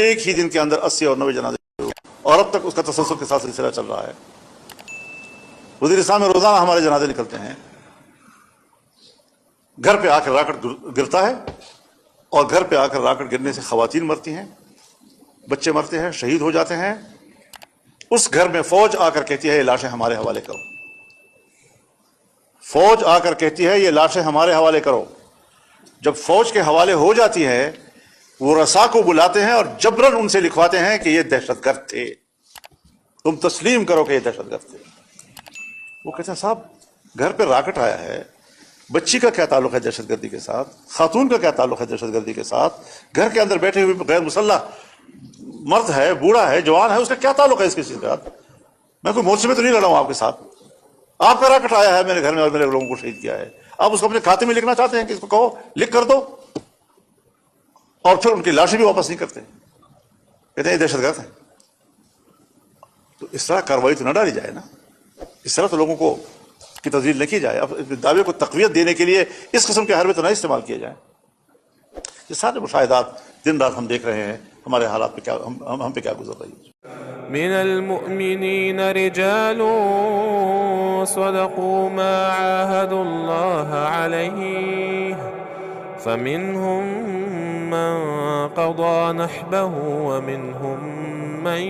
ایک ہی دن کے اندر 80 اور 90 جنازے ہوئے اور اب تک اس کا تسلسل کے ساتھ سلسلہ چل رہا ہے۔ وزیرستان میں روزانہ ہمارے جنازے نکلتے ہیں، گھر پہ آ کر راکٹ گرتا ہے اور گھر پہ آ کر راکٹ گرنے سے خواتین مرتی ہیں، بچے مرتے ہیں، شہید ہو جاتے ہیں۔ اس گھر میں فوج آ کر کہتی ہے یہ لاشیں ہمارے حوالے کرو، فوج آ کر کہتی ہے یہ لاشیں ہمارے حوالے کرو۔ جب فوج کے حوالے ہو جاتی ہے وہ رسا کو بلاتے ہیں اور جبرن ان سے لکھواتے ہیں کہ یہ دہشت گرد تھے، تم تسلیم کرو کہ یہ دہشت گرد تھے۔ وہ کہتے ہیں صاحب گھر پہ راکٹ آیا ہے، بچی کا کیا تعلق ہے دہشت گردی کے ساتھ، خاتون کا کیا تعلق ہے دہشت گردی کے ساتھ، گھر کے اندر بیٹھے ہوئے غیر مسلح مرد ہے، بوڑھا ہے، جوان ہے، اس کا کیا تعلق ہے اس کے ساتھ؟ میں کوئی مورچے میں تو نہیں لڑا ہوں آپ کے ساتھ، آپ کا راکٹ آیا ہے میرے گھر میں اور میرے لوگوں کو شہید کیا ہے، آپ اس کو اپنے کھاتے میں لکھنا چاہتے ہیں کہ اس کو کہو لکھ کر دو، اور پھر ان کی لاشیں بھی واپس نہیں کرتے، کہتے ہیں یہ دہشت گرد ہے۔ تو اس طرح کارروائی تو نہ ڈالی جائے نا، اس طرح تو لوگوں کو کی تذلیل نہ کی جائے، اب دعوے کو تقویت دینے کے لیے اس قسم کے حربے تو نہ استعمال کیے جائیں۔ یہ سارے مشاہدات دن رات ہم دیکھ رہے ہیں، ہمارے حالات پہ کیا ہم پہ کیا گزر رہی ہے۔ من المؤمنين رجال صدقوا ما عاهدوا الله عليه فمنهم من قضى نحبه ومنهم من